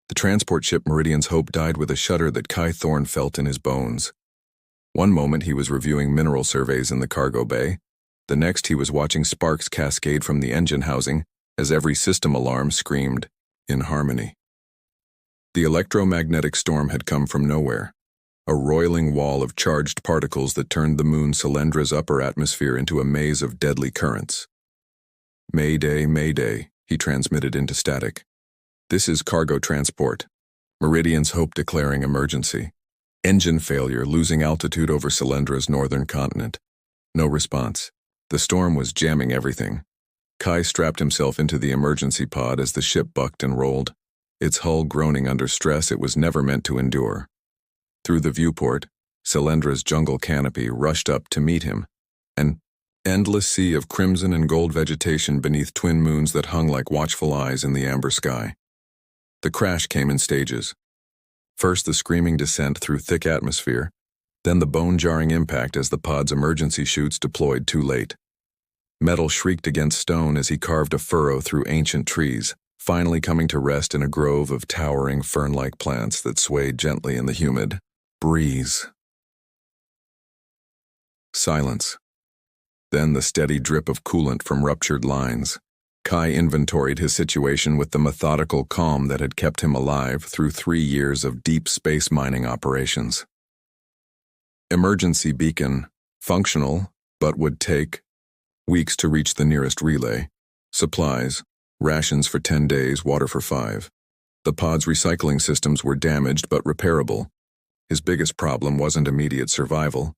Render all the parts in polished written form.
The transport ship Meridian's Hope died with a shudder that Kai Thorne felt in his bones. One moment he was reviewing mineral surveys in the cargo bay. The next he was watching sparks cascade from the engine housing as every system alarm screamed, in harmony. The electromagnetic storm had come from nowhere, a roiling wall of charged particles that turned the moon Solendra's upper atmosphere into a maze of deadly currents. "Mayday, Mayday," he transmitted into static. "This is cargo transport. Meridian's Hope declaring emergency. Engine failure, losing altitude over Solendra's northern continent." No response. The storm was jamming everything. Kai strapped himself into the emergency pod as the ship bucked and rolled, its hull groaning under stress it was never meant to endure. Through the viewport, Solendra's jungle canopy rushed up to meet him, an endless sea of crimson and gold vegetation beneath twin moons that hung like watchful eyes in the amber sky. The crash came in stages. First the screaming descent through thick atmosphere, then the bone-jarring impact as the pod's emergency chutes deployed too late. Metal shrieked against stone as he carved a furrow through ancient trees, finally coming to rest in a grove of towering fern-like plants that swayed gently in the humid breeze. Silence. Then the steady drip of coolant from ruptured lines. Kai inventoried his situation with the methodical calm that had kept him alive through 3 years of deep space mining operations. Emergency beacon, functional, but would take weeks to reach the nearest relay. Supplies, rations for 10 days, water for 5. The pod's recycling systems were damaged but repairable. His biggest problem wasn't immediate survival.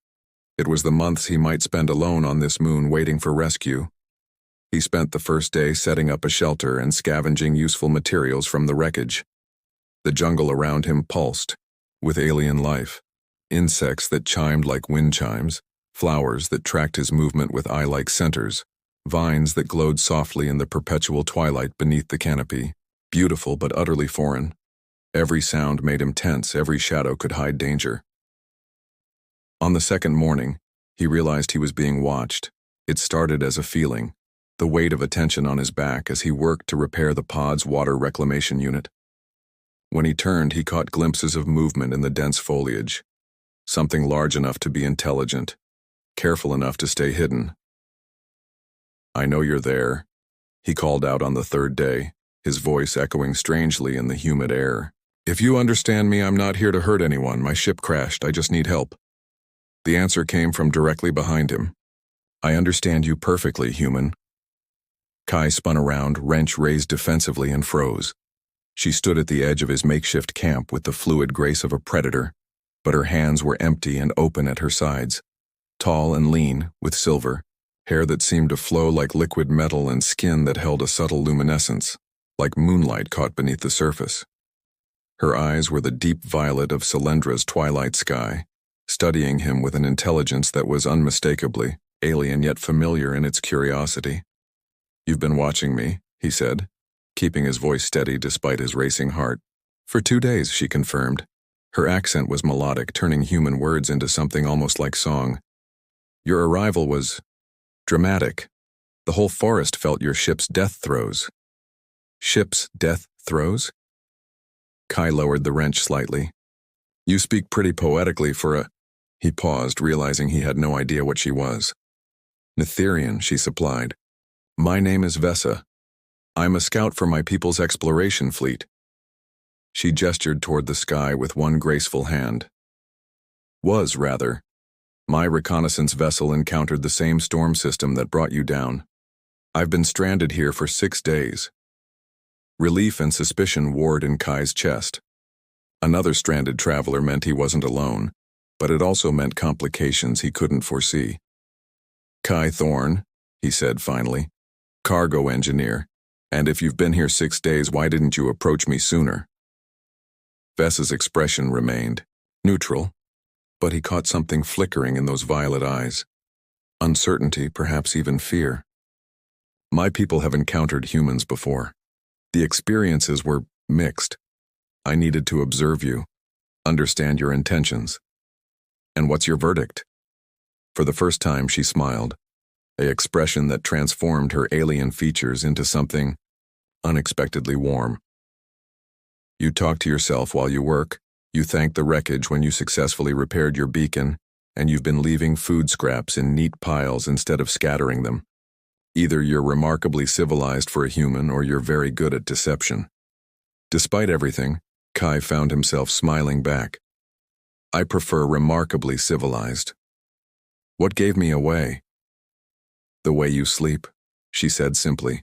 It was the months he might spend alone on this moon waiting for rescue. He spent the first day setting up a shelter and scavenging useful materials from the wreckage. The jungle around him pulsed with alien life, insects that chimed like wind chimes, flowers that tracked his movement with eye-like centers, vines that glowed softly in the perpetual twilight beneath the canopy, beautiful but utterly foreign. Every sound made him tense, every shadow could hide danger. On the second morning, he realized he was being watched. It started as a feeling, the weight of attention on his back as he worked to repair the pod's water reclamation unit. When he turned, he caught glimpses of movement in the dense foliage, something large enough to be intelligent, careful enough to stay hidden. "I know you're there," he called out on the third day, his voice echoing strangely in the humid air. "If you understand me, I'm not here to hurt anyone. My ship crashed. I just need help." The answer came from directly behind him. "I understand you perfectly, human." Kai spun around, wrench raised defensively, and froze. She stood at the edge of his makeshift camp with the fluid grace of a predator, but her hands were empty and open at her sides. Tall and lean, with silver, hair that seemed to flow like liquid metal and skin that held a subtle luminescence, like moonlight caught beneath the surface. Her eyes were the deep violet of Solendra's twilight sky, studying him with an intelligence that was unmistakably alien yet familiar in its curiosity. "You've been watching me," he said, keeping his voice steady despite his racing heart. "For 2 days," she confirmed. Her accent was melodic, turning human words into something almost like song. "Your arrival was dramatic. The whole forest felt your ship's death throes." "Ship's death throes?" Kai lowered the wrench slightly. "You speak pretty poetically for a—" He paused, realizing he had no idea what she was. "Netherian," she supplied. "My name is Vesa. I'm a scout for my people's exploration fleet." She gestured toward the sky with one graceful hand. "Was, rather. My reconnaissance vessel encountered the same storm system that brought you down. I've been stranded here for 6 days." Relief and suspicion warred in Kai's chest. Another stranded traveler meant he wasn't alone, but it also meant complications he couldn't foresee. "Kai Thorne," he said finally, "cargo engineer, and if you've been here 6 days, why didn't you approach me sooner?" Vessa's expression remained neutral, but he caught something flickering in those violet eyes. Uncertainty, perhaps even fear. "My people have encountered humans before. The experiences were mixed. I needed to observe you, understand your intentions. And what's your verdict?" For the first time, she smiled, an expression that transformed her alien features into something unexpectedly warm. You talk to yourself while you work, you thank the wreckage when you successfully repaired your beacon, and you've been leaving food scraps in neat piles instead of scattering them. Either you're remarkably civilized for a human or you're very good at deception. Despite everything, Kai found himself smiling back. I prefer remarkably civilized. What gave me away? The way you sleep, she said simply.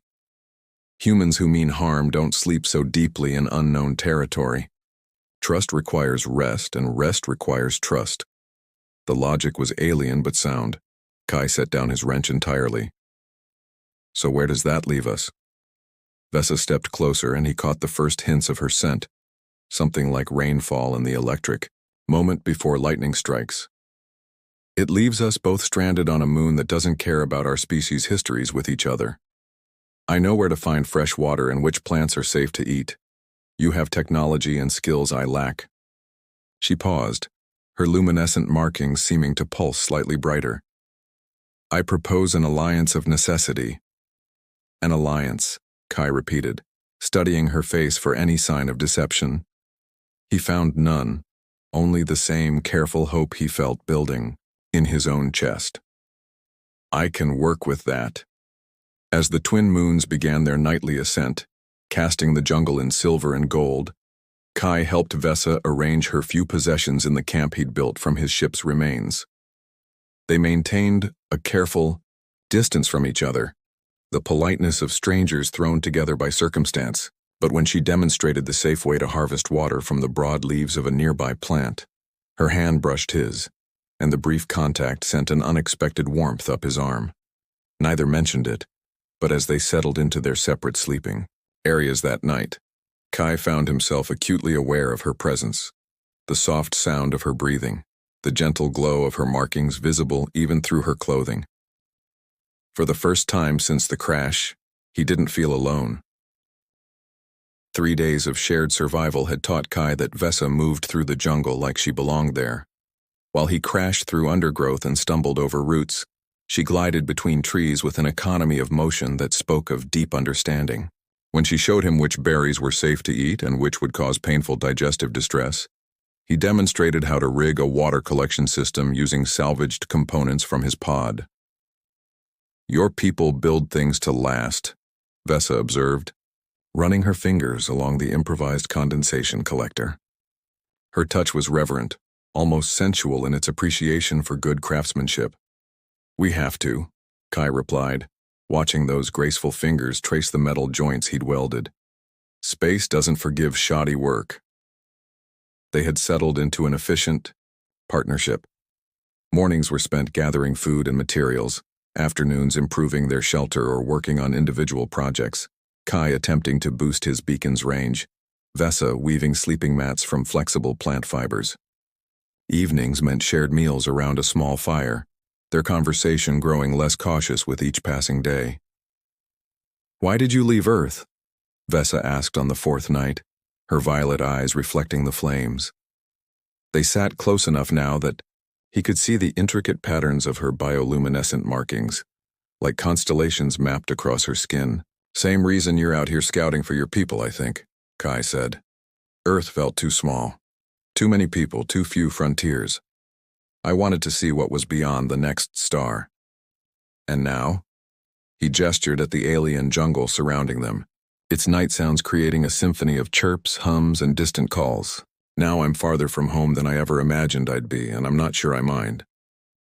Humans who mean harm don't sleep so deeply in unknown territory. Trust requires rest, and rest requires trust. The logic was alien but sound. Kai set down his wrench entirely. So where does that leave us? Vesa stepped closer and he caught the first hints of her scent, something like rainfall in the electric, moment before lightning strikes. It leaves us both stranded on a moon that doesn't care about our species' histories with each other. I know where to find fresh water and which plants are safe to eat. You have technology and skills I lack. She paused, her luminescent markings seeming to pulse slightly brighter. I propose an alliance of necessity. An alliance, Kai repeated, studying her face for any sign of deception. He found none, only the same careful hope he felt building in his own chest. I can work with that. As the twin moons began their nightly ascent, casting the jungle in silver and gold, Kai helped Vesa arrange her few possessions in the camp he'd built from his ship's remains. They maintained a careful distance from each other, the politeness of strangers thrown together by circumstance, but when she demonstrated the safe way to harvest water from the broad leaves of a nearby plant, her hand brushed his, and the brief contact sent an unexpected warmth up his arm. Neither mentioned it, but as they settled into their separate sleeping areas that night, Kai found himself acutely aware of her presence, the soft sound of her breathing, the gentle glow of her markings visible even through her clothing. For the first time since the crash, he didn't feel alone. 3 days of shared survival had taught Kai that Vesa moved through the jungle like she belonged there. While he crashed through undergrowth and stumbled over roots, she glided between trees with an economy of motion that spoke of deep understanding. When she showed him which berries were safe to eat and which would cause painful digestive distress, he demonstrated how to rig a water collection system using salvaged components from his pod. Your people build things to last, Vesa observed, running her fingers along the improvised condensation collector. Her touch was reverent, almost sensual in its appreciation for good craftsmanship. We have to, Kai replied, watching those graceful fingers trace the metal joints he'd welded. Space doesn't forgive shoddy work. They had settled into an efficient partnership. Mornings were spent gathering food and materials, afternoons improving their shelter or working on individual projects, Kai attempting to boost his beacon's range, Vesa weaving sleeping mats from flexible plant fibers. Evenings meant shared meals around a small fire, their conversation growing less cautious with each passing day. Why did you leave Earth? Vesa asked on the 4th night, her violet eyes reflecting the flames. They sat close enough now that he could see the intricate patterns of her bioluminescent markings, like constellations mapped across her skin. Same reason you're out here scouting for your people, I think, Kai said. Earth felt too small. Too many people, too few frontiers. I wanted to see what was beyond the next star. And now? He gestured at the alien jungle surrounding them, its night sounds creating a symphony of chirps, hums, and distant calls. Now I'm farther from home than I ever imagined I'd be, and I'm not sure I mind.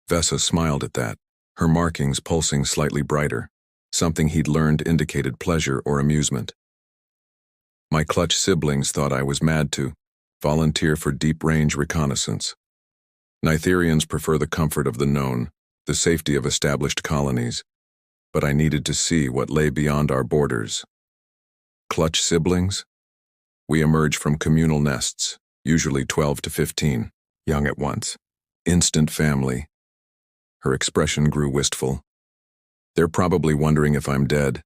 Vesa smiled at that, her markings pulsing slightly brighter. Something he'd learned indicated pleasure or amusement. My clutch siblings thought I was mad to volunteer for deep-range reconnaissance. Nitherians prefer the comfort of the known, the safety of established colonies, but I needed to see what lay beyond our borders. Clutch siblings? We emerge from communal nests, usually 12 to 15, young at once. Instant family. Her expression grew wistful. They're probably wondering if I'm dead.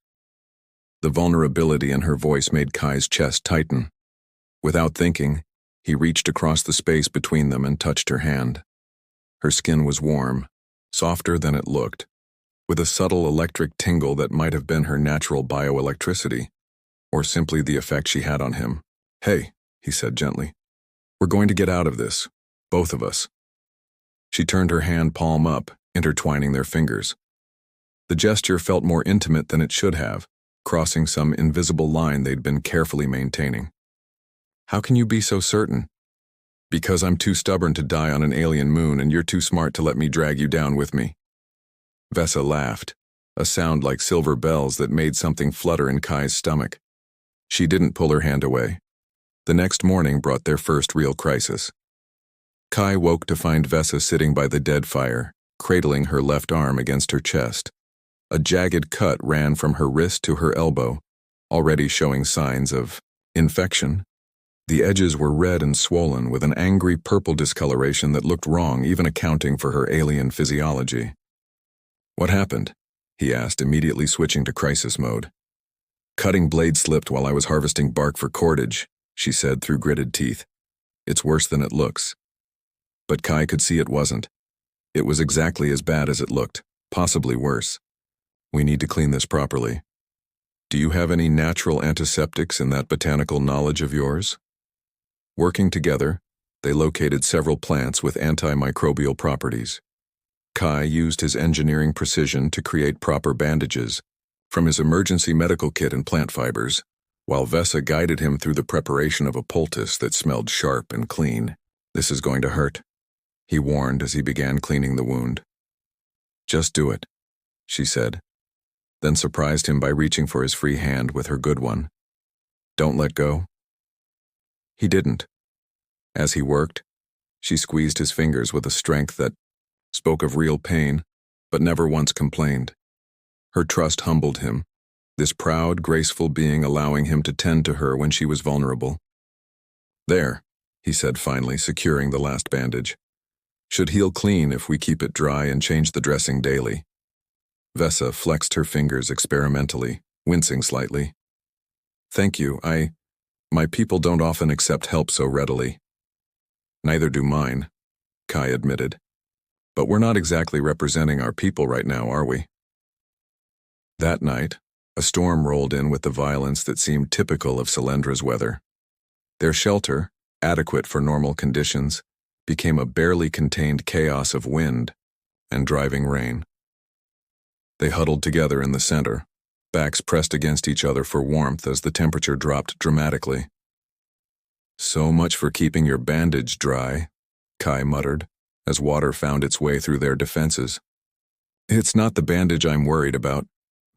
The vulnerability in her voice made Kai's chest tighten. Without thinking, he reached across the space between them and touched her hand. Her skin was warm, softer than it looked, with a subtle electric tingle that might have been her natural bioelectricity, or simply the effect she had on him. Hey, he said gently. We're going to get out of this, both of us. She turned her hand palm up, intertwining their fingers. The gesture felt more intimate than it should have, crossing some invisible line they'd been carefully maintaining. How can you be so certain? Because I'm too stubborn to die on an alien moon and you're too smart to let me drag you down with me. Vesa laughed, a sound like silver bells that made something flutter in Kai's stomach. She didn't pull her hand away. The next morning brought their first real crisis. Kai woke to find Vesa sitting by the dead fire, cradling her left arm against her chest. A jagged cut ran from her wrist to her elbow, already showing signs of infection. The edges were red and swollen with an angry purple discoloration that looked wrong, even accounting for her alien physiology. What happened? He asked, immediately switching to crisis mode. Cutting blade slipped while I was harvesting bark for cordage, she said through gritted teeth. It's worse than it looks. But Kai could see it wasn't. It was exactly as bad as it looked, possibly worse. We need to clean this properly. Do you have any natural antiseptics in that botanical knowledge of yours? Working together, they located several plants with antimicrobial properties. Kai used his engineering precision to create proper bandages from his emergency medical kit and plant fibers, while Vesa guided him through the preparation of a poultice that smelled sharp and clean. This is going to hurt, he warned as he began cleaning the wound. Just do it, she said, then surprised him by reaching for his free hand with her good one. Don't let go. He didn't. As he worked, she squeezed his fingers with a strength that spoke of real pain, but never once complained. Her trust humbled him, this proud, graceful being allowing him to tend to her when she was vulnerable. There, he said finally, securing the last bandage. Should heal clean if we keep it dry and change the dressing daily. Vesa flexed her fingers experimentally, wincing slightly. Thank you, my people don't often accept help so readily. Neither do mine, Kai admitted. But we're not exactly representing our people right now, are we? That night, a storm rolled in with the violence that seemed typical of Solendra's weather. Their shelter, adequate for normal conditions, became a barely contained chaos of wind and driving rain. They huddled together in the center, backs pressed against each other for warmth as the temperature dropped dramatically. So much for keeping your bandage dry, Kai muttered, as water found its way through their defenses. It's not the bandage I'm worried about,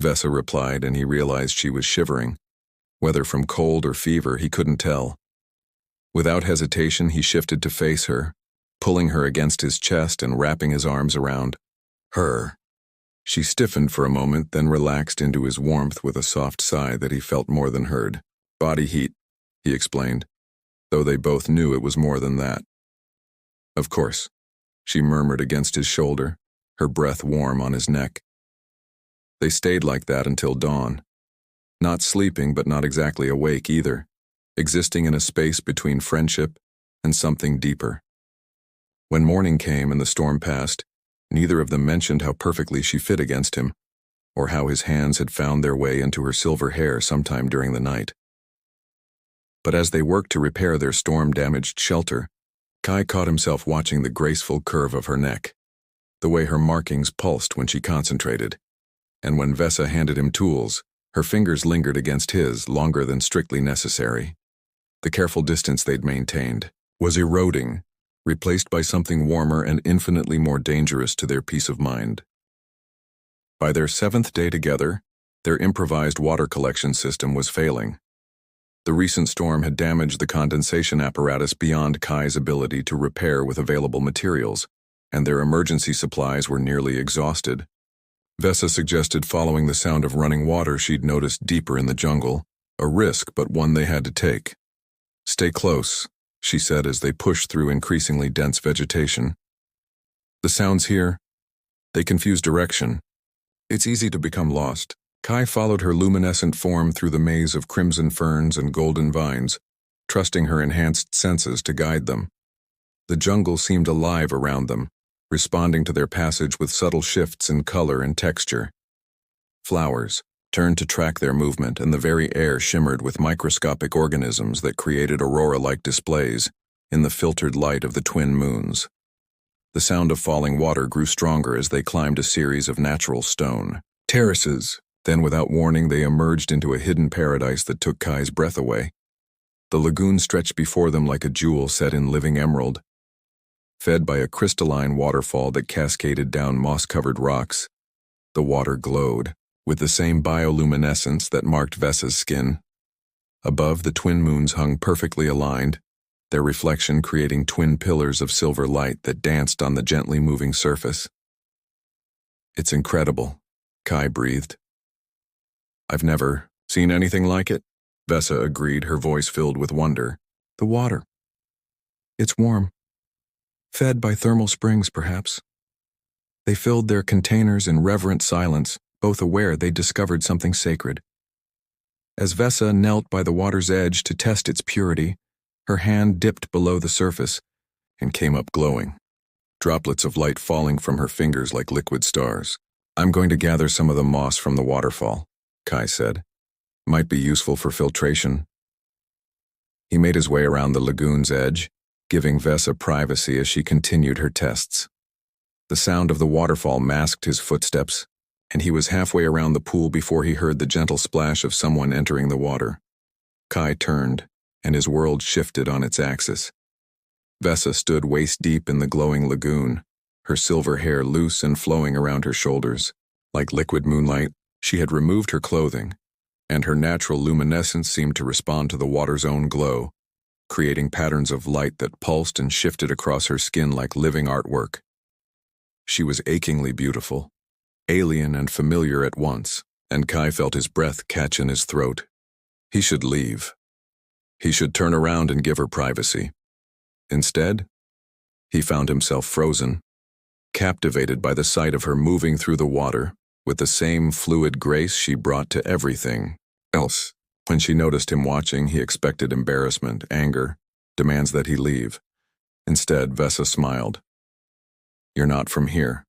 Vesa replied, and he realized she was shivering. Whether from cold or fever, he couldn't tell. Without hesitation, he shifted to face her, pulling her against his chest and wrapping his arms around her. She stiffened for a moment, then relaxed into his warmth with a soft sigh that he felt more than heard. Body heat, he explained, though they both knew it was more than that. Of course, she murmured against his shoulder, her breath warm on his neck. They stayed like that until dawn. Not sleeping, but not exactly awake either, existing in a space between friendship and something deeper. When morning came and the storm passed, neither of them mentioned how perfectly she fit against him, or how his hands had found their way into her silver hair sometime during the night. But as they worked to repair their storm-damaged shelter, Kai caught himself watching the graceful curve of her neck, the way her markings pulsed when she concentrated, and when Vesa handed him tools, her fingers lingered against his longer than strictly necessary. The careful distance they'd maintained was eroding, replaced by something warmer and infinitely more dangerous to their peace of mind. By their 7th day together, their improvised water collection system was failing. The recent storm had damaged the condensation apparatus beyond Kai's ability to repair with available materials, and their emergency supplies were nearly exhausted. Vesa suggested following the sound of running water she'd noticed deeper in the jungle, a risk but one they had to take. Stay close, she said as they pushed through increasingly dense vegetation. The sounds here, they confuse direction. It's easy to become lost. Kai followed her luminescent form through the maze of crimson ferns and golden vines, trusting her enhanced senses to guide them. The jungle seemed alive around them, responding to their passage with subtle shifts in color and texture. Flowers, turned to track their movement, and the very air shimmered with microscopic organisms that created aurora-like displays in the filtered light of the twin moons. The sound of falling water grew stronger as they climbed a series of natural stone terraces. Then, without warning, they emerged into a hidden paradise that took Kai's breath away. The lagoon stretched before them like a jewel set in living emerald, fed by a crystalline waterfall that cascaded down moss-covered rocks. The water glowed, with the same bioluminescence that marked Vessa's skin. Above, the twin moons hung perfectly aligned, their reflection creating twin pillars of silver light that danced on the gently moving surface. "It's incredible," Kai breathed. "I've never seen anything like it," Vessa agreed, her voice filled with wonder. "The water. It's warm. Fed by thermal springs, perhaps." They filled their containers in reverent silence, both aware they'd discovered something sacred. As Vessa knelt by the water's edge to test its purity, her hand dipped below the surface and came up glowing, droplets of light falling from her fingers like liquid stars. "I'm going to gather some of the moss from the waterfall," Kai said. "Might be useful for filtration." He made his way around the lagoon's edge, giving Vessa privacy as she continued her tests. The sound of the waterfall masked his footsteps, and he was halfway around the pool before he heard the gentle splash of someone entering the water. Kai turned, and his world shifted on its axis. Vessa stood waist-deep in the glowing lagoon, her silver hair loose and flowing around her shoulders. Like liquid moonlight, she had removed her clothing, and her natural luminescence seemed to respond to the water's own glow, creating patterns of light that pulsed and shifted across her skin like living artwork. She was achingly beautiful, alien and familiar at once, and Kai felt his breath catch in his throat. He should leave. He should turn around and give her privacy. Instead, he found himself frozen, captivated by the sight of her moving through the water with the same fluid grace she brought to everything else. When she noticed him watching, he expected embarrassment, anger, demands that he leave. Instead, Vessa smiled. "You're not from here,"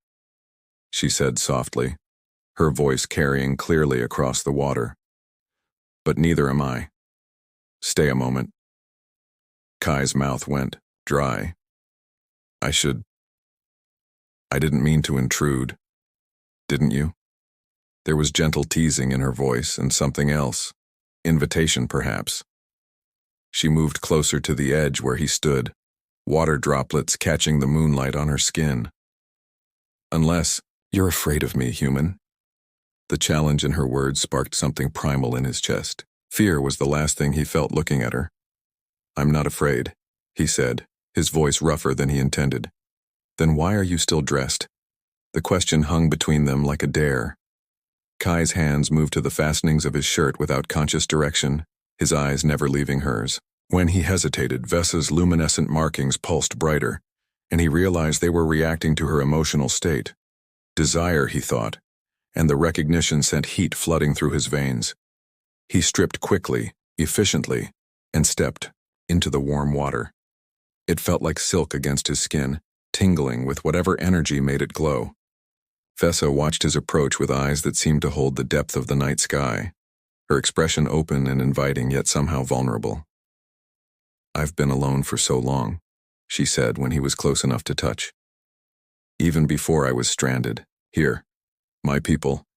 she said softly, her voice carrying clearly across the water. "But neither am I. Stay a moment." Kai's mouth went dry. I didn't mean to intrude. Didn't you?" There was gentle teasing in her voice and something else. Invitation, perhaps. She moved closer to the edge where he stood, water droplets catching the moonlight on her skin. "Unless you're afraid of me, human." The challenge in her words sparked something primal in his chest. Fear was the last thing he felt looking at her. "I'm not afraid," he said, his voice rougher than he intended. "Then why are you still dressed?" The question hung between them like a dare. Kai's hands moved to the fastenings of his shirt without conscious direction, his eyes never leaving hers. When he hesitated, Vessa's luminescent markings pulsed brighter, and he realized they were reacting to her emotional state. Desire, he thought, and the recognition sent heat flooding through his veins. He stripped quickly, efficiently, and stepped into the warm water. It felt like silk against his skin, tingling with whatever energy made it glow. Vessa watched his approach with eyes that seemed to hold the depth of the night sky, her expression open and inviting yet somehow vulnerable. "I've been alone for so long," she said when he was close enough to touch. "Even before I was stranded, here, my people,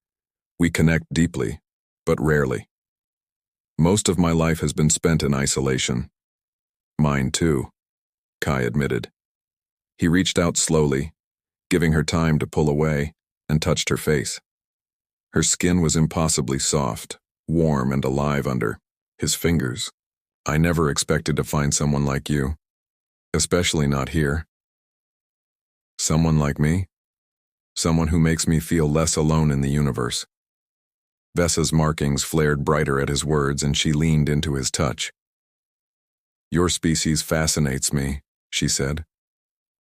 we connect deeply, but rarely. Most of my life has been spent in isolation." "Mine too," Kai admitted. He reached out slowly, giving her time to pull away, and touched her face. Her skin was impossibly soft, warm and alive under his fingers. "I never expected to find someone like you, especially not here." "Someone like me? Someone who makes me feel less alone in the universe." Vessa's markings flared brighter at his words, and she leaned into his touch. "Your species fascinates me," she said.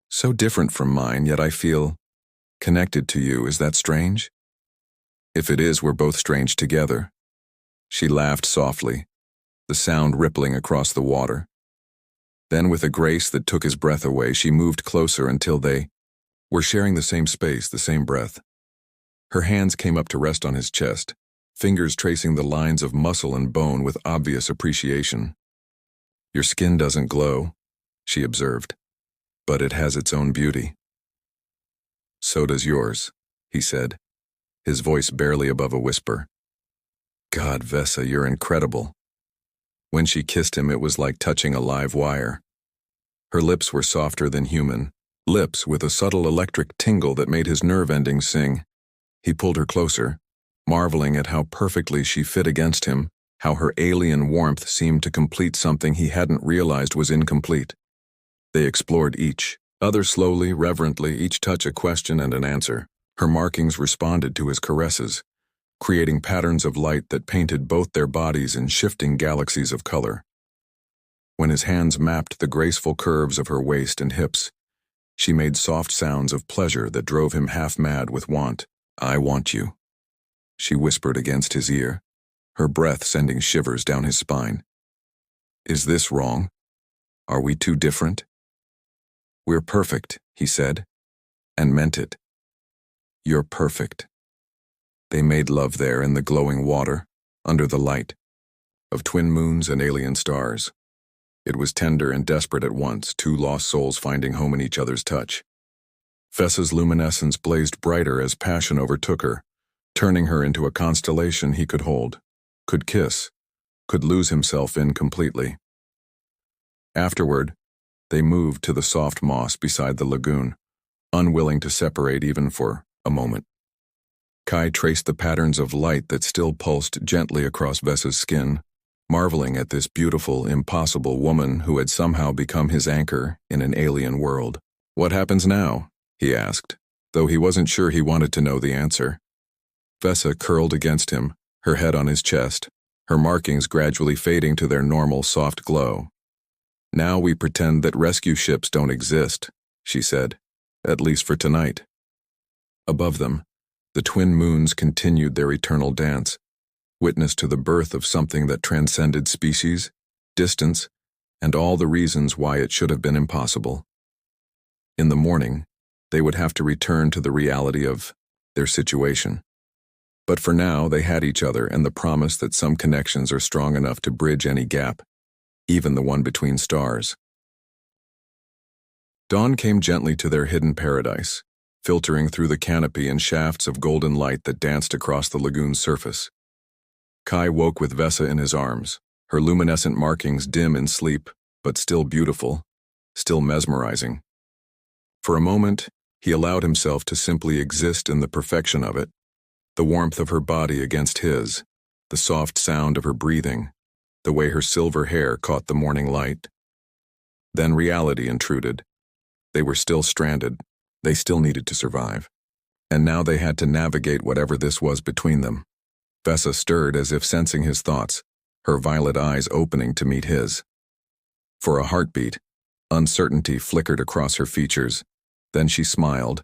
"So different from mine, yet I feel connected to you. Is that strange?" "If it is, we're both strange together." She laughed softly, the sound rippling across the water. Then, with a grace that took his breath away, she moved closer until they were sharing the same space, the same breath. Her hands came up to rest on his chest, fingers tracing the lines of muscle and bone with obvious appreciation. "Your skin doesn't glow," she observed, "but it has its own beauty." "So does yours," he said, his voice barely above a whisper. "God, Vesa, you're incredible." When she kissed him, it was like touching a live wire. Her lips were softer than human, lips with a subtle electric tingle that made his nerve endings sing. He pulled her closer, marveling at how perfectly she fit against him, how her alien warmth seemed to complete something he hadn't realized was incomplete. They explored each other slowly, reverently, each touch a question and an answer. Her markings responded to his caresses, creating patterns of light that painted both their bodies in shifting galaxies of color. When his hands mapped the graceful curves of her waist and hips, she made soft sounds of pleasure that drove him half mad with want. "I want you," she whispered against his ear, her breath sending shivers down his spine. "Is this wrong? Are we too different?" "We're perfect," he said, and meant it. "You're perfect." They made love there in the glowing water, under the light of twin moons and alien stars. It was tender and desperate at once, two lost souls finding home in each other's touch. Vesa's luminescence blazed brighter as passion overtook her, turning her into a constellation he could hold, could kiss, could lose himself in completely. Afterward, they moved to the soft moss beside the lagoon, unwilling to separate even for a moment. Kai traced the patterns of light that still pulsed gently across Vesa's skin, marveling at this beautiful, impossible woman who had somehow become his anchor in an alien world. "What happens now?" he asked, though he wasn't sure he wanted to know the answer. Vesa curled against him, her head on his chest, her markings gradually fading to their normal soft glow. "Now we pretend that rescue ships don't exist," she said, "at least for tonight." Above them, the twin moons continued their eternal dance, witness to the birth of something that transcended species, distance, and all the reasons why it should have been impossible. In the morning, they would have to return to the reality of their situation. But for now, they had each other and the promise that some connections are strong enough to bridge any gap, even the one between stars. Dawn came gently to their hidden paradise, filtering through the canopy in shafts of golden light that danced across the lagoon's surface. Kai woke with Vesa in his arms, her luminescent markings dim in sleep, but still beautiful, still mesmerizing. For a moment, he allowed himself to simply exist in the perfection of it, the warmth of her body against his, the soft sound of her breathing, the way her silver hair caught the morning light. Then reality intruded. They were still stranded, they still needed to survive, and now they had to navigate whatever this was between them. Vesa stirred as if sensing his thoughts, her violet eyes opening to meet his. For a heartbeat, uncertainty flickered across her features, then she smiled,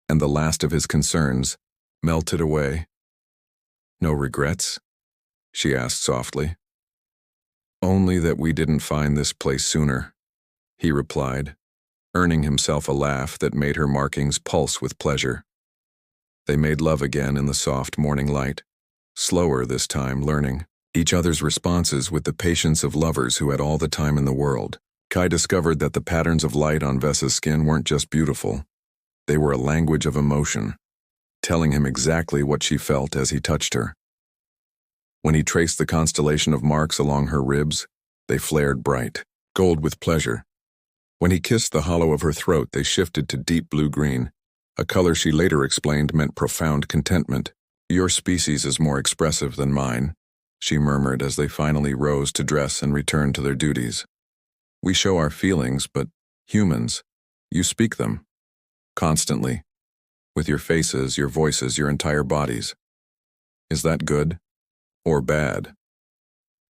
and the last of his concerns melted away. "No regrets?" she asked softly. "Only that we didn't find this place sooner," he replied, earning himself a laugh that made her markings pulse with pleasure. They made love again in the soft morning light, slower this time, learning each other's responses with the patience of lovers who had all the time in the world. Kai discovered that the patterns of light on Vesa's skin weren't just beautiful. They were a language of emotion, telling him exactly what she felt as he touched her. When he traced the constellation of marks along her ribs, they flared bright, gold with pleasure. When he kissed the hollow of her throat, they shifted to deep blue-green, a color she later explained meant profound contentment. "Your species is more expressive than mine," she murmured as they finally rose to dress and return to their duties. "We show our feelings, but humans, you speak them. Constantly. With your faces, your voices, your entire bodies. Is that good? Or bad?"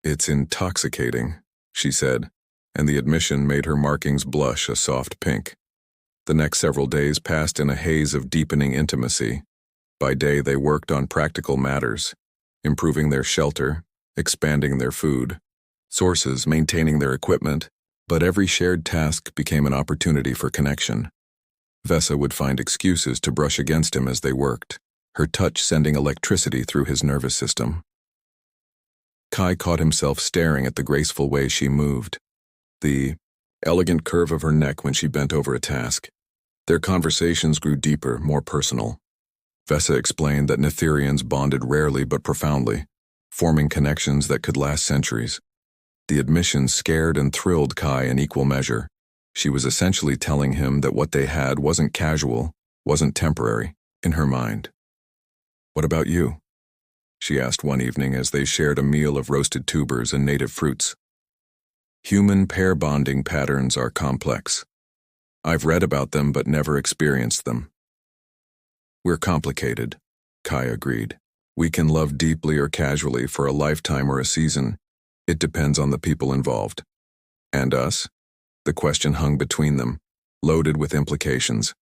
"It's intoxicating," she said, and the admission made her markings blush a soft pink. The next several days passed in a haze of deepening intimacy. By day, they worked on practical matters, improving their shelter, expanding their food sources, maintaining their equipment, but every shared task became an opportunity for connection. Vesa would find excuses to brush against him as they worked, her touch sending electricity through his nervous system. Kai caught himself staring at the graceful way she moved, the elegant curve of her neck when she bent over a task. Their conversations grew deeper, more personal. Vesa explained that Netherians bonded rarely but profoundly, forming connections that could last centuries. The admission scared and thrilled Kai in equal measure. She was essentially telling him that what they had wasn't casual, wasn't temporary, in her mind. "What about you?" she asked one evening as they shared a meal of roasted tubers and native fruits. "Human pair bonding patterns are complex. I've read about them but never experienced them." "We're complicated," Kai agreed. "We can love deeply or casually for a lifetime or a season. It depends on the people involved." "And us?" The question hung between them, loaded with implications.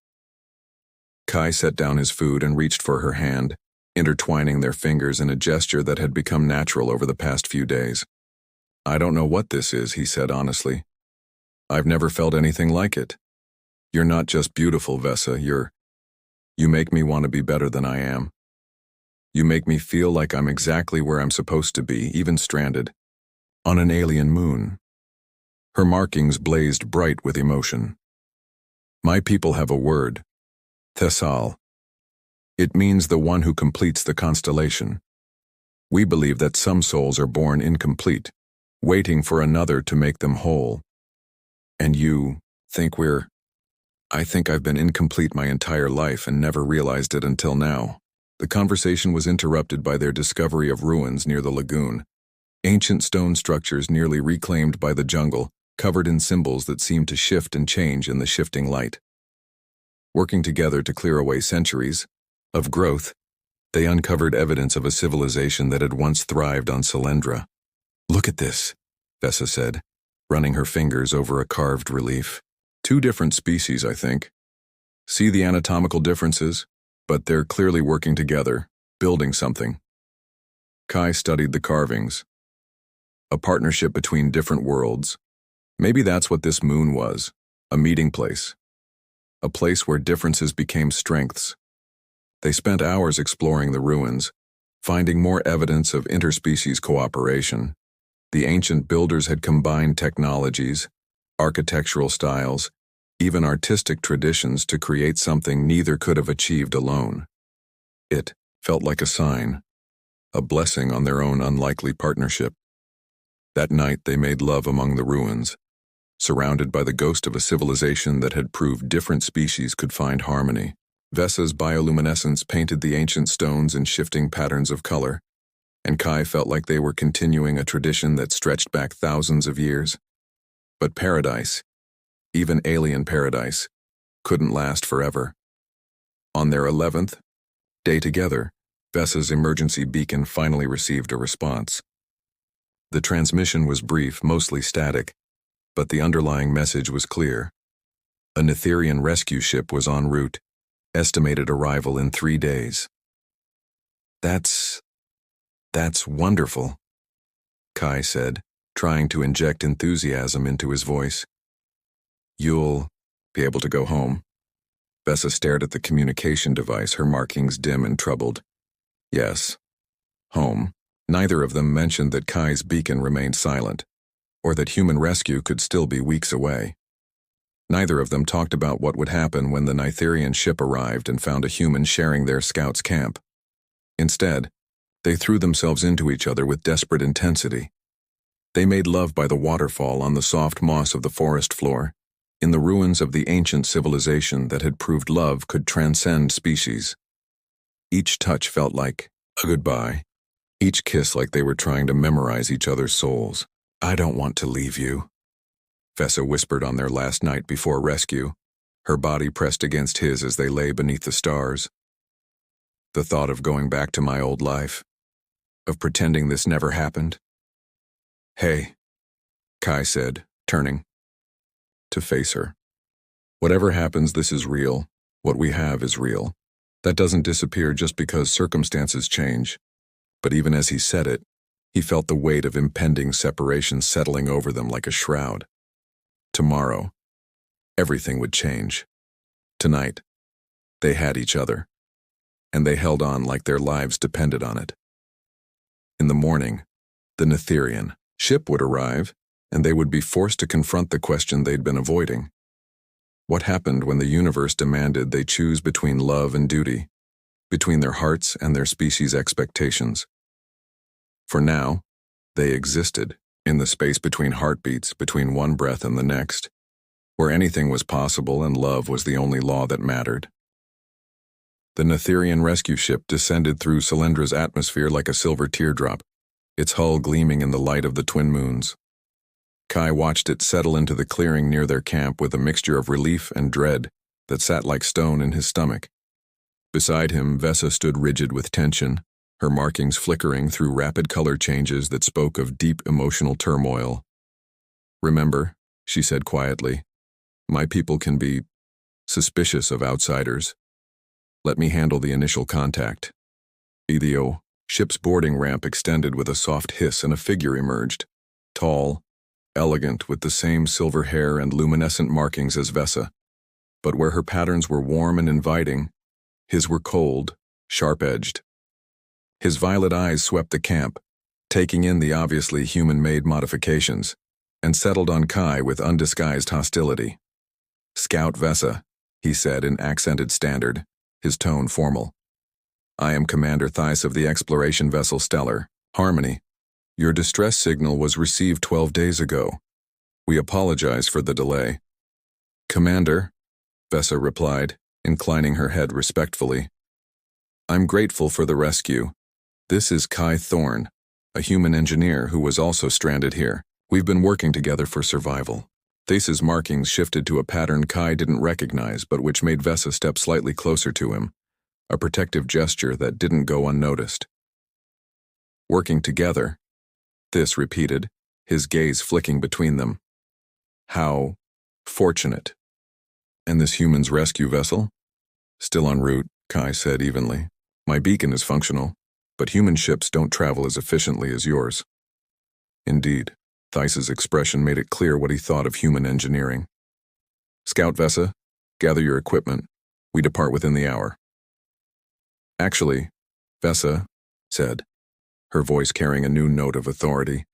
Kai set down his food and reached for her hand, intertwining their fingers in a gesture that had become natural over the past few days. "I don't know what this is," he said honestly. "I've never felt anything like it. You're not just beautiful, Vesa, you make me want to be better than I am. You make me feel like I'm exactly where I'm supposed to be, even stranded. On an alien moon." Her markings blazed bright with emotion. "My people have a word. Thessal. It means the one who completes the constellation. We believe that some souls are born incomplete, waiting for another to make them whole. And you think I think I've been incomplete my entire life and never realized it until now." The conversation was interrupted by their discovery of ruins near the lagoon. Ancient stone structures nearly reclaimed by the jungle, covered in symbols that seemed to shift and change in the shifting light. Working together to clear away centuries of growth, they uncovered evidence of a civilization that had once thrived on Selendra. "Look at this," Vesa said, running her fingers over a carved relief. "Two different species, I think. See the anatomical differences? But they're clearly working together, building something." Kai studied the carvings. A partnership between different worlds. Maybe that's what this moon was, a meeting place. A place where differences became strengths. They spent hours exploring the ruins, finding more evidence of interspecies cooperation. The ancient builders had combined technologies, architectural styles, even artistic traditions to create something neither could have achieved alone. It felt like a sign, a blessing on their own unlikely partnership. That night they made love among the ruins, surrounded by the ghost of a civilization that had proved different species could find harmony. Vesa's bioluminescence painted the ancient stones in shifting patterns of color, and Kai felt like they were continuing a tradition that stretched back thousands of years. But paradise, even alien paradise, couldn't last forever. On their 11th day together, Vesa's emergency beacon finally received a response. The transmission was brief, mostly static, but the underlying message was clear. A Netherian rescue ship was en route, estimated arrival in 3 days. That's wonderful," Kai said, trying to inject enthusiasm into his voice. "You'll be able to go home?" Vesa stared at the communication device, her markings dim and troubled. "Yes. Home." Neither of them mentioned that Kai's beacon remained silent, or that human rescue could still be weeks away. Neither of them talked about what would happen when the Netherian ship arrived and found a human sharing their scouts' camp. Instead, they threw themselves into each other with desperate intensity. They made love by the waterfall on the soft moss of the forest floor, in the ruins of the ancient civilization that had proved love could transcend species. Each touch felt like a goodbye, each kiss like they were trying to memorize each other's souls. "I don't want to leave you," Vesa whispered on their last night before rescue, her body pressed against his as they lay beneath the stars. "The thought of going back to my old life, of pretending this never happened." "Hey," Kai said, turning to face her. "Whatever happens, this is real. What we have is real. That doesn't disappear just because circumstances change." But even as he said it, he felt the weight of impending separation settling over them like a shroud. Tomorrow, everything would change. Tonight, they had each other. and they held on like their lives depended on it. In the morning, the Netherian ship would arrive, and they would be forced to confront the question they'd been avoiding. What happened when the universe demanded they choose between love and duty, between their hearts and their species' expectations? For now, they existed, in the space between heartbeats, between one breath and the next, where anything was possible and love was the only law that mattered. The Netherian rescue ship descended through Solendra's atmosphere like a silver teardrop, its hull gleaming in the light of the twin moons. Kai watched it settle into the clearing near their camp with a mixture of relief and dread that sat like stone in his stomach. Beside him, Vesa stood rigid with tension, her markings flickering through rapid color changes that spoke of deep emotional turmoil. "Remember," she said quietly, "my people can be suspicious of outsiders. Let me handle the initial contact." The ship's boarding ramp extended with a soft hiss and a figure emerged, tall, elegant, with the same silver hair and luminescent markings as Vesa. But where her patterns were warm and inviting, his were cold, sharp-edged. His violet eyes swept the camp, taking in the obviously human-made modifications, and settled on Kai with undisguised hostility. "Scout Vesa," he said in accented standard, his tone formal. "I am Commander Theiss of the exploration vessel Stellar, Harmony. Your distress signal was received 12 days ago. We apologize for the delay." "Commander," Vesa replied, inclining her head respectfully. "I'm grateful for the rescue. This is Kai Thorne, a human engineer who was also stranded here. We've been working together for survival." Theiss's markings shifted to a pattern Kai didn't recognize but which made Vesa step slightly closer to him, a protective gesture that didn't go unnoticed. "Working together," Theiss repeated, his gaze flicking between them. "How fortunate. And this human's rescue vessel?" "Still en route," Kai said evenly. "My beacon is functional, but human ships don't travel as efficiently as yours." Indeed, Theiss's expression made it clear what he thought of human engineering. "Scout Vesa, gather your equipment. We depart within the hour." "Actually," Vesa said, her voice carrying a new note of authority,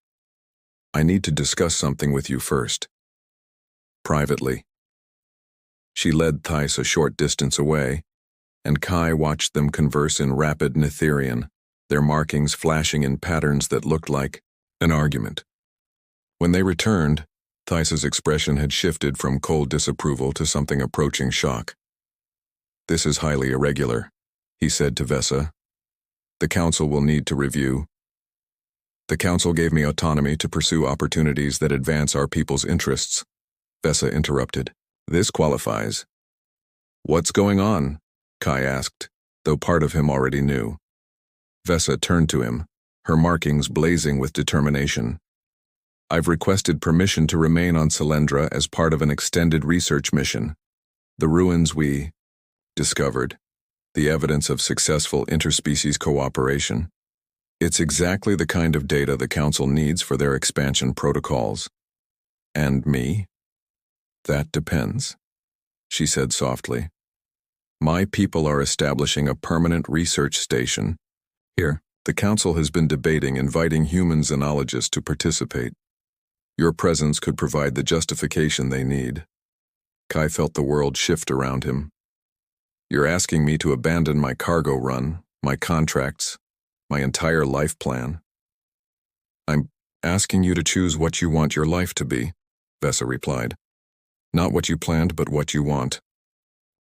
"I need to discuss something with you first. Privately." She led Theiss a short distance away, and Kai watched them converse in rapid Netherian, their markings flashing in patterns that looked like an argument. When they returned, Theiss's expression had shifted from cold disapproval to something approaching shock. "This is highly irregular," he said to Vesa. "The Council will need to review." "The Council gave me autonomy to pursue opportunities that advance our people's interests," Vesa interrupted. "This qualifies." "What's going on?" Kai asked, though part of him already knew. Vesa turned to him, her markings blazing with determination. "I've requested permission to remain on Solendra as part of an extended research mission. The ruins we discovered, the evidence of successful interspecies cooperation. It's exactly the kind of data the Council needs for their expansion protocols." "And me?" "That depends," she said softly. "My people are establishing a permanent research station here. The Council has been debating inviting human xenologists to participate. Your presence could provide the justification they need." Kai felt the world shift around him. "You're asking me to abandon my cargo run, my contracts, my entire life plan?" "I'm asking you to choose what you want your life to be," Vesa replied. "Not what you planned, but what you want."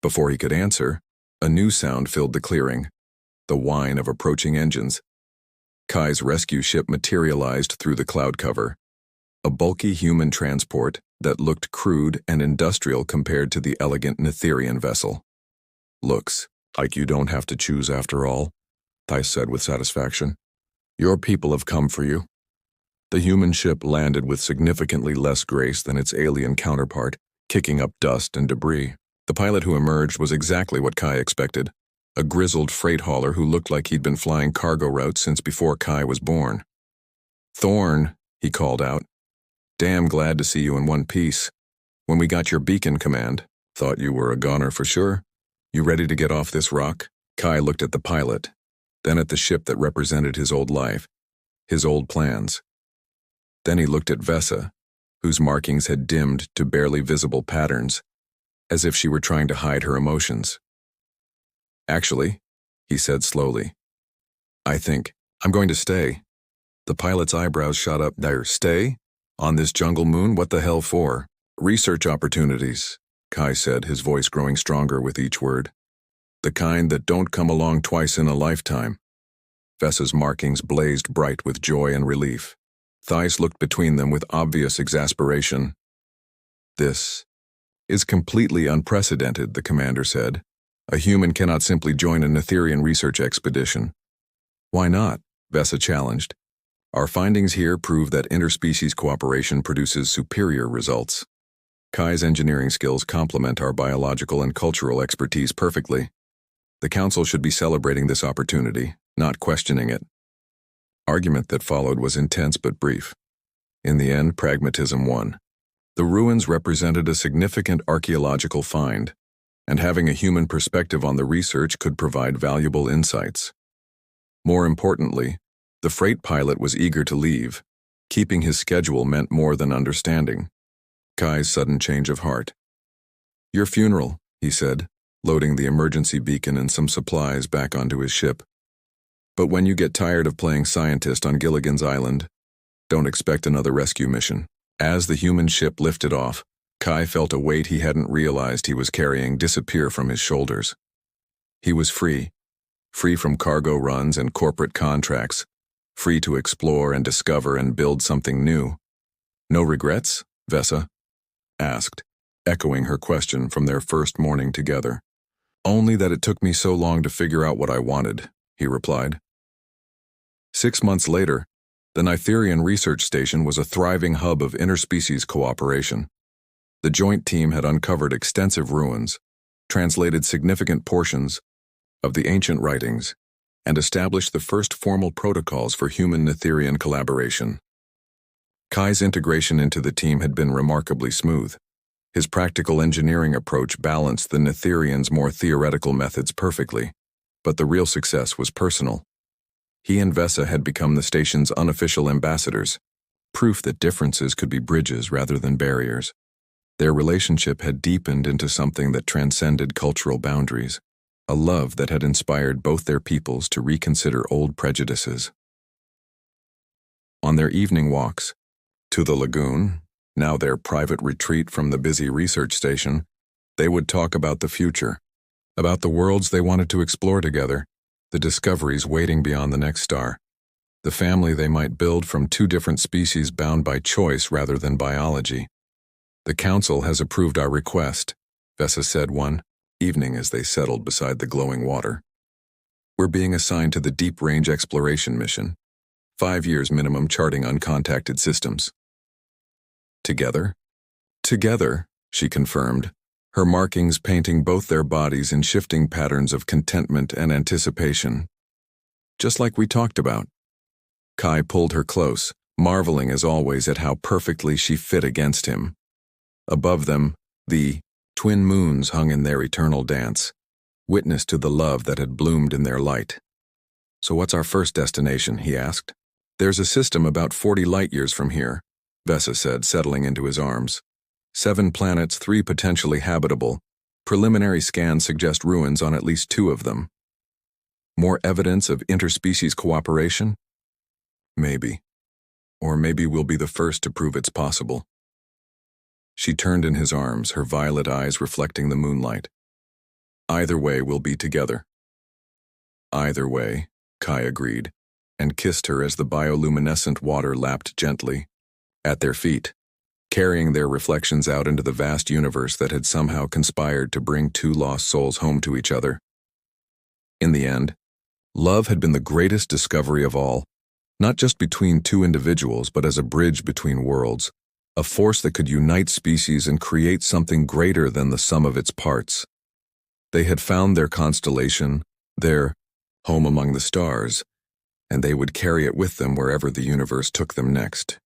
Before he could answer, a new sound filled the clearing, the whine of approaching engines. Kai's rescue ship materialized through the cloud cover, a bulky human transport that looked crude and industrial compared to the elegant Netherian vessel. "Looks like you don't have to choose after all," Theiss said with satisfaction. "Your people have come for you." The human ship landed with significantly less grace than its alien counterpart, kicking up dust and debris. The pilot who emerged was exactly what Kai expected, a grizzled freight hauler who looked like he'd been flying cargo routes since before Kai was born. "Thorne," he called out. "Damn glad to see you in one piece. When we got your beacon command, thought you were a goner for sure. You ready to get off this rock?" Kai looked at the pilot, then at the ship that represented his old life, his old plans. Then he looked at Vesa, whose markings had dimmed to barely visible patterns, as if she were trying to hide her emotions. "Actually," he said slowly, "I think I'm going to stay." The pilot's eyebrows shot up. "There, stay? On this jungle moon? What the hell for?" "Research opportunities," Kai said, his voice growing stronger with each word. "The kind that don't come along twice in a lifetime." Vesa's markings blazed bright with joy and relief. Thais looked between them with obvious exasperation. "This is completely unprecedented," the commander said. "A human cannot simply join an Etherian research expedition." "Why not?" Vesa challenged. "Our findings here prove that interspecies cooperation produces superior results. Kai's engineering skills complement our biological and cultural expertise perfectly. The Council should be celebrating this opportunity, not questioning it." Argument that followed was intense but brief. In the end, pragmatism won. The ruins represented a significant archaeological find, and having a human perspective on the research could provide valuable insights. More importantly, the freight pilot was eager to leave. Keeping his schedule meant more than understanding. Kai's sudden change of heart. "Your funeral," he said, loading the emergency beacon and some supplies back onto his ship. "But when you get tired of playing scientist on Gilligan's Island, don't expect another rescue mission." As the human ship lifted off, Kai felt a weight he hadn't realized he was carrying disappear from his shoulders. He was free from cargo runs and corporate contracts, free to explore and discover and build something new. "No regrets?" Vesa asked, echoing her question from their first morning together. "Only that it took me so long to figure out what I wanted," he replied. 6 months later, the Nitherian research station was a thriving hub of interspecies cooperation. The joint team had uncovered extensive ruins, translated significant portions of the ancient writings, and established the first formal protocols for human-Nitherian collaboration. Kai's integration into the team had been remarkably smooth. His practical engineering approach balanced the Nitherians' more theoretical methods perfectly, but the real success was personal. He and Vesa had become the station's unofficial ambassadors, proof that differences could be bridges rather than barriers. Their relationship had deepened into something that transcended cultural boundaries, a love that had inspired both their peoples to reconsider old prejudices. On their evening walks to the lagoon, now their private retreat from the busy research station, they would talk about the future, about the worlds they wanted to explore together, the discoveries waiting beyond the next star, the family they might build from two different species bound by choice rather than biology. "The Council has approved our request," Vesa said one evening as they settled beside the glowing water. "We're being assigned to the Deep Range Exploration mission, 5 years minimum charting uncontacted systems." "Together?" "Together," she confirmed, her markings painting both their bodies in shifting patterns of contentment and anticipation. "Just like we talked about." Kai pulled her close, marveling as always at how perfectly she fit against him. Above them, the twin moons hung in their eternal dance, witness to the love that had bloomed in their light. "So what's our first destination?" he asked. "There's a system about 40 light-years from here," Vesa said, settling into his arms. 7 planets, 3 potentially habitable. Preliminary scans suggest ruins on at least 2 of them. "More evidence of interspecies cooperation?" "Maybe. Or maybe we'll be the first to prove it's possible." She turned in his arms, her violet eyes reflecting the moonlight. "Either way, we'll be together." "Either way," Kai agreed, and kissed her as the bioluminescent water lapped gently at their feet, carrying their reflections out into the vast universe that had somehow conspired to bring 2 lost souls home to each other. In the end, love had been the greatest discovery of all, not just between 2 individuals, but as a bridge between worlds, a force that could unite species and create something greater than the sum of its parts. They had found their constellation, their home among the stars, and they would carry it with them wherever the universe took them next.